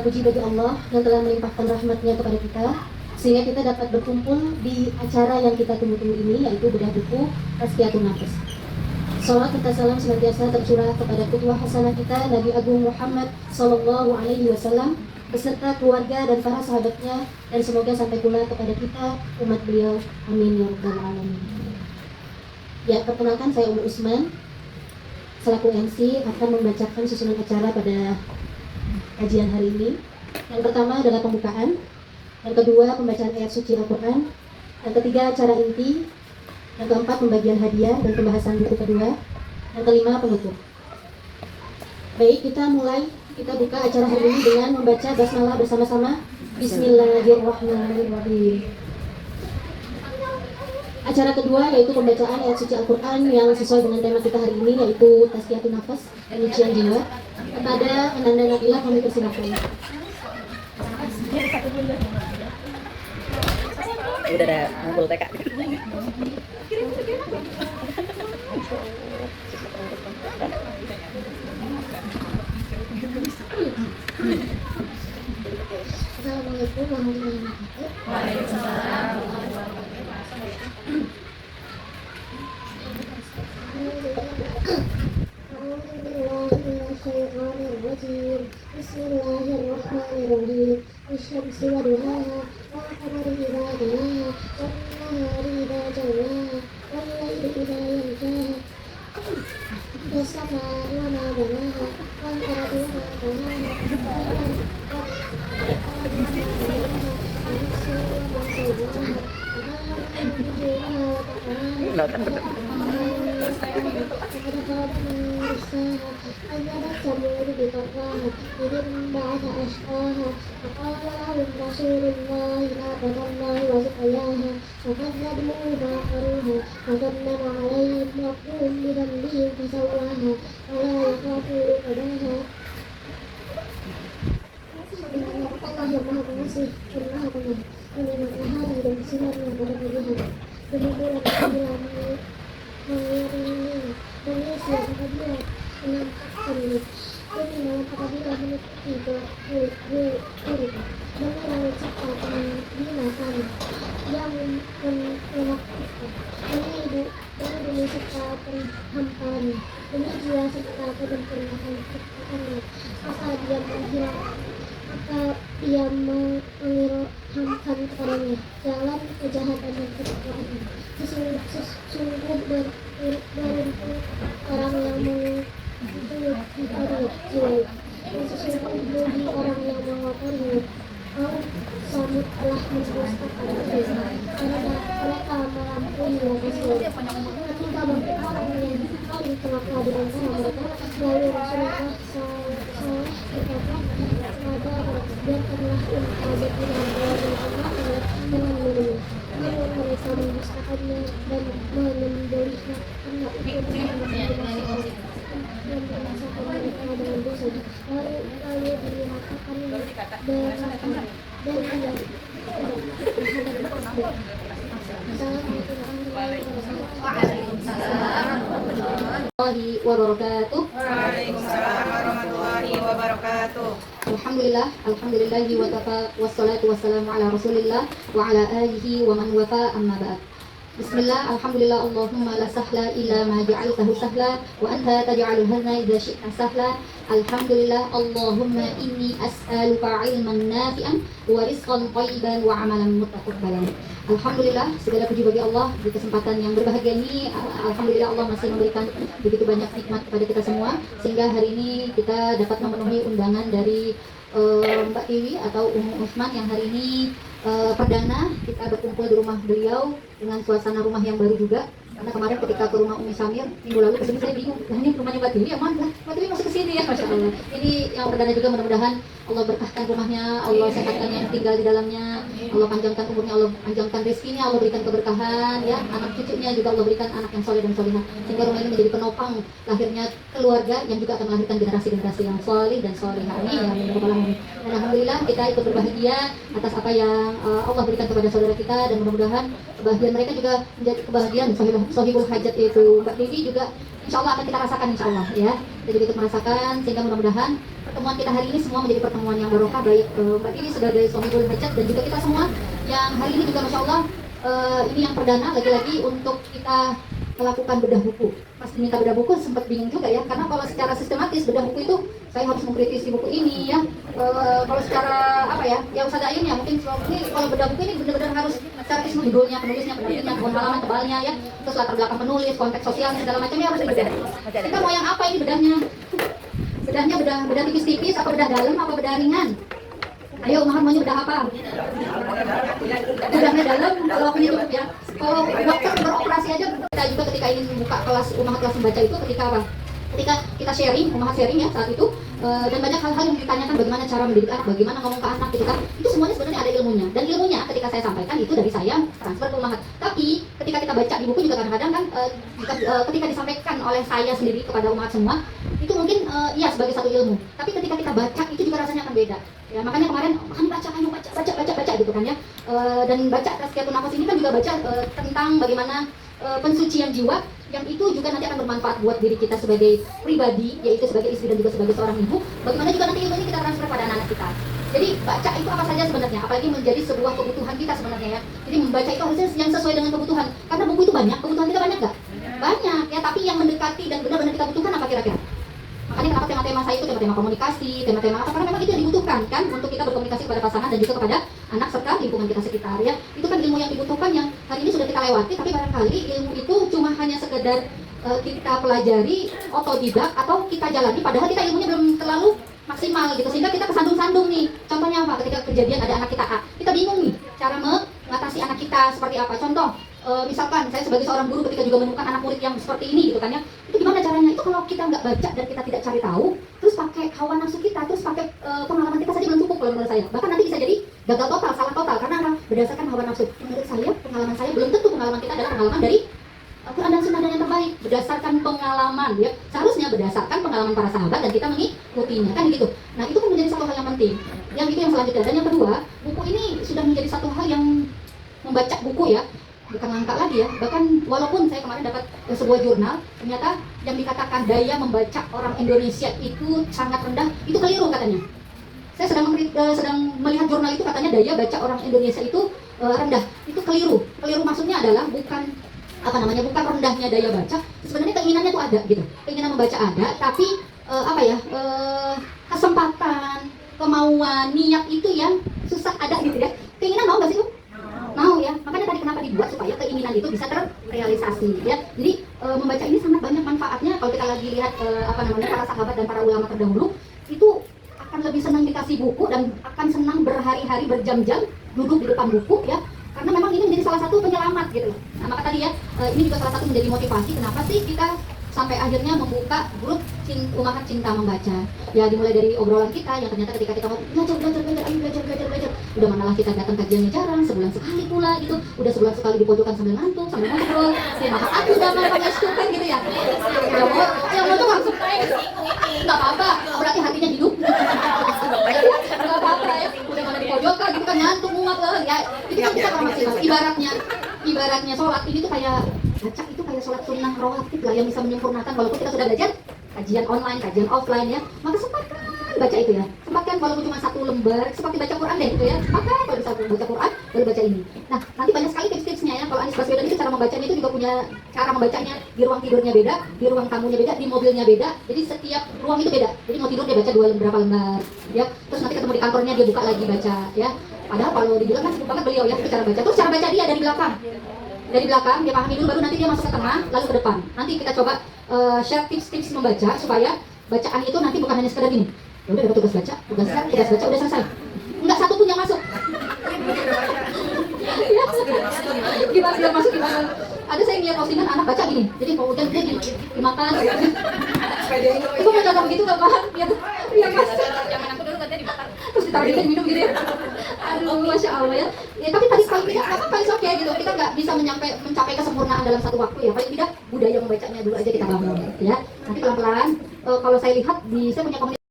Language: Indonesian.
puji bagi Allah yang telah melimpahkan rahmatnya kepada kita sehingga kita dapat berkumpul di acara yang kita tunggu-tunggu ini, yaitu bedah buku Tazkiyatun Nafs. Salawat serta salam senantiasa tercurah kepada qudwah hasanah kita Nabi Agung Muhammad Sallallahu Alaihi Wasallam beserta keluarga dan para sahabatnya, dan semoga sampai pula kepada kita umat beliau, amin ya rabbal alamin. Ya, perkenalkan, saya Umar Usman selaku MC akan membacakan susunan acara pada kajian hari ini. Yang pertama adalah pembukaan, yang kedua pembacaan ayat suci Al-Quran, yang ketiga acara inti, yang keempat pembagian hadiah dan pembahasan buku kedua, yang kelima penutup. Baik, kita buka acara hari ini dengan membaca basmalah bersama-sama. Bismillahirrahmanirrahim. Acara kedua yaitu pembacaan ayat suci Al-Quran yang sesuai dengan tema kita hari ini, yaitu Tazkiyatun Nafs, penyucian jiwa. Kepada Ananda Nabila kami persilakan. Udah ada ngumpul TK. Assalamualaikum warahmatullahi wabarakatuh. Waalaikumsalam. Bismillahirrahmanirrahim. Asy-syamsu wa duhaha wal qamari idza talaha wan nahari idza jallaha wal laili idza yaghshaha was samaa'i wa ma banaha wal ardi wa ma tahaha. كذبت ثمود بطغواها إذ انبعث أشقاها فقال لهم رسول الله ناقة الله وسقياها فكذبوه فعقروها فدمدم عليهم ربهم بذنبهم فسواها ولا يخاف عقباها. Allah yang Maha Pengasih dan Maha Penyayang, menikmati hari dan sinarnya pada pagi hari. Demi bulan apabila mengiringi mengisi apabila menampakkannya, demi malam apabila menutupi duri, demi langit serta pembinasan yang menakutkan, demi bumi serta penghamparan, demi jiwa serta kedempurnaan ciptaannya. Maka dia mengilhamkan kepadanya jalan kejahatan dan ketakwaan. Sesungguh beruntung orang yang mengikuti jiwa, dan sesungguh bagi orang yang mengotorinya. Samud telah mendustakan mereka melampaui batasnya. Ketika orang yang paling celaka di antara mereka, lalu Rasulullah SAW berkata, biarkanlah engkau berpihak dengan dirinya. Namun mereka mendustakannya dan menyembelihnya karena itu dan binasakan mereka dengan dosa. Lalu dinyatakan berkata dan dia Warahmatullahi wabarakatuh. Alhamdulillahi wa kafa wassalatu wassalamu ala rasulillah wa ala alihi wa man wafa, amma ba'd. Bismillah, alhamdulillah, Allahumma la sahla illa ma ja'altahu sahla wa anta taj'alul hazna idza syi'ta sahla. Alhamdulillah, Allahumma inni as'aluka ilman nafi'an wa rizqan thayyiban wa amalan mutaqabbalan. Alhamdulillah, segala puji bagi Allah di kesempatan yang berbahagia ini. Alhamdulillah, Allah masih memberikan begitu banyak nikmat kepada kita semua, sehingga hari ini kita dapat memenuhi undangan dari Mbak Tiwi atau Usman yang hari ini perdana kita berkumpul di rumah beliau dengan suasana rumah yang baru juga. Karena kemarin ketika ke rumah Umi Samir minggu lalu kesini saya bingung, ini rumahnya Mbak Tiwi yang mana? Mbak Tiwi masuk ke sini ya, Masya Allah. Ini yang perdana juga, mudah-mudahan Allah berkahkan rumahnya, Allah sehatkan yang tinggal di dalamnya, Allah panjangkan umurnya, Allah panjangkan rezekinya, Allah berikan keberkahan, ya, anak cucunya juga Allah berikan anak yang soleh dan solehah, sehingga rumah ini menjadi penopang lahirnya keluarga yang juga akan melahirkan generasi-generasi yang soleh dan solehah. Amin ya rabbal alamin. Dan alhamdulillah kita ikut berbahagia atas apa yang Allah berikan kepada saudara kita, dan mudah-mudahan kebahagiaan mereka juga menjadi kebahagiaan sohibul hajat, yaitu Mbak Devi juga insya Allah akan kita rasakan, insya Allah ya. Kita juga ikut merasakan, sehingga mudah-mudahan pertemuan kita hari ini semua menjadi pertemuan yang barokah, baik Mbak Tini sebagai suami Bul Hajat dan juga kita semua yang hari ini juga Masya Allah ini yang perdana lagi-lagi untuk kita melakukan bedah buku. Pas diminta bedah buku sempat bingung juga ya, karena kalau secara sistematis bedah buku itu saya harus mengkritisi buku ini ya. Kalau secara apa ya, ya Ustaz Ayun ya mungkin ini kalau bedah buku ini benar-benar harus secara ismu judulnya, penulisnya, penerbitnya, kebun halaman tebalnya ya, terus latar belakang penulis, konteks sosial segala macamnya harus dibedah. Kita mau yang apa ini bedahnya? Bedahnya bedah tipis-tipis, apa bedah dalam, apa bedah ringan? Ayo, maunya bedah apa? Bedahnya dalam, kalau aku cukup ya. Kalau dokter beroperasi aja, kita juga ketika ingin membuka kelas Ummahat kelas membaca itu ketika apa? Ketika kita sharing, Ummahat sharing ya saat itu, dan banyak hal-hal yang ditanyakan bagaimana cara mendidik anak, bagaimana ngomong ke anak gitu kan, itu semuanya sebenarnya ada ilmunya, dan ilmunya ketika saya sampaikan itu dari saya transfer ke Ummahat. Tapi ketika kita baca di buku juga kadang-kadang kan ketika disampaikan oleh saya sendiri kepada Ummahat semua, itu mungkin iya sebagai satu ilmu, tapi ketika kita baca itu juga rasanya akan beda ya. Makanya kemarin ayo baca gitu kan ya, dan baca Tazkiyatun Nafas ini kan juga baca tentang bagaimana pensucian jiwa, yang itu juga nanti akan bermanfaat buat diri kita sebagai pribadi, yaitu sebagai istri dan juga sebagai seorang ibu. Bagaimana juga nanti ilmu ini kita transfer pada anak-anak kita. Jadi baca itu apa saja sebenarnya, apalagi menjadi sebuah kebutuhan kita sebenarnya ya. Jadi membaca itu harusnya yang sesuai dengan kebutuhan, karena buku itu banyak, kebutuhan kita banyak nggak? Banyak ya, tapi yang mendekati dan benar-benar kita butuhkan apa kira-kira? Makanya kenapa tema-tema saya itu tema-tema komunikasi, tema-tema apa, karena memang itu yang dibutuhkan kan untuk kita berkomunikasi kepada pasangan dan juga kepada anak serta lingkungan kita sekitar ya. Itu kan ilmu yang dibutuhkan yang hari ini sudah kita lewati, tapi barangkali ilmu itu cuma hanya sekedar kita pelajari otodidak atau kita jalani, padahal kita ilmunya belum terlalu maksimal gitu, sehingga kita kesandung-sandung nih. Contohnya apa? Ketika kejadian ada anak kita A, kita bingung nih cara mengatasi anak kita seperti apa. Contoh, misalkan saya sebagai seorang guru ketika juga menemukan anak murid yang seperti ini gitu kan ya, itu gimana caranya? Itu kalau kita nggak baca dan kita tidak cari tahu, terus pakai hawa nafsu kita, terus pakai pengalaman kita saja belum cukup kalau menurut saya. Bahkan nanti bisa jadi gagal total, salah total, karena apa? Berdasarkan hawa nafsu. Menurut saya, pengalaman saya belum tentu pengalaman kita adalah pengalaman dari Quran dan Sunnah dan yang terbaik. Berdasarkan pengalaman ya, seharusnya berdasarkan pengalaman para sahabat dan kita mengikutinya kan gitu. Nah itu kan menjadi satu hal yang penting. Yang itu yang selanjutnya. Dan yang kedua, buku ini sudah menjadi satu hal yang membaca buku ya, bukan langka lagi ya. Bahkan walaupun saya kemarin dapat sebuah jurnal, ternyata yang dikatakan daya membaca orang Indonesia itu sangat rendah, itu keliru katanya. Saya sedang melihat jurnal itu, katanya daya baca orang Indonesia itu rendah. Itu keliru. Keliru maksudnya adalah bukan bukan rendahnya daya baca. Sebenarnya keinginannya tuh ada gitu. Keinginan membaca ada, tapi kesempatan, kemauan, niat itu yang susah ada gitu ya. Keinginan mau nggak sih lu? Mau ya. Makanya tadi kenapa dibuat supaya keinginan itu bisa terrealisasi ya. Jadi membaca ini sangat banyak manfaatnya. Kalau kita lagi lihat para sahabat dan para ulama terdahulu itu akan lebih senang dikasih buku dan akan senang berhari-hari berjam-jam duduk di depan buku ya. Karena memang ini menjadi salah satu penyelamat gitu. Nah maka tadi ya, ini juga salah satu menjadi motivasi kenapa sih kita sampai akhirnya membuka grup Ummahat Cinta Membaca. Ya dimulai dari obrolan kita yang ternyata ketika kita mau belajar, udah manalah kita datang kajiannya jarang, sebulan sekali pula gitu. Udah sebulan sekali di pojokan sambil ngantuk, sambil ngobrol. Maka aku udah mau kan gitu ya. Yang mau tuh langsung nggak apa-apa, berarti hatinya hidup. Nggak apa-apa ya, udah mana di pojokan gitu kan ngantuk muak ya. Itu kan bisa maksimal. Ibaratnya sholat ini tuh kayak baca itu kayak sholat sunnah rawatib lah yang bisa menyempurnakan. Walaupun kita sudah belajar kajian online, kajian offline ya, maka sempatkan baca itu ya. Sempatkan walaupun cuma 1 lembar, seperti baca Quran deh gitu ya. Maka kalau bisa baca Quran, baru baca ini. Nah, nanti banyak sekali tips-tipsnya ya. Kalau Anies Baswedan itu cara membacanya itu juga punya cara membacanya. Di ruang tidurnya beda, di ruang tamunya beda, di mobilnya beda. Jadi setiap ruang itu beda. Jadi mau tidur dia baca berapa lembar ya. Terus nanti ketemu di kantornya dia buka lagi baca ya. Padahal kalau dibilang kan sibuk banget beliau ya, itu cara baca. Terus cara baca dia dari belakang. Dari belakang dia pahami dulu, baru nanti dia masuk ke tengah, lalu ke depan. Nanti kita coba share tips-tips membaca supaya bacaan itu nanti bukan hanya sekedar gini. Ya udah dapat tugas baca udah selesai. Enggak satu pun yang masuk. Gimana sudah masuk gimana? Ada saya lihat postingan anak baca gini. Jadi kalau hujan dia dimakan. Itu mau contoh begitu enggak paham? Ya Mas. Zaman aku dulu katanya dibakar. Terus ditaruh di minum gitu ya. Aduh, Masya Allah ya. Ya tapi tadi paling tidak apa-apa, oke gitu. Kita nggak bisa mencapai kesempurnaan dalam satu waktu ya. Paling tidak budaya membacanya dulu aja kita bangun ya. Nanti pelan-pelan kalau saya lihat saya punya komunitas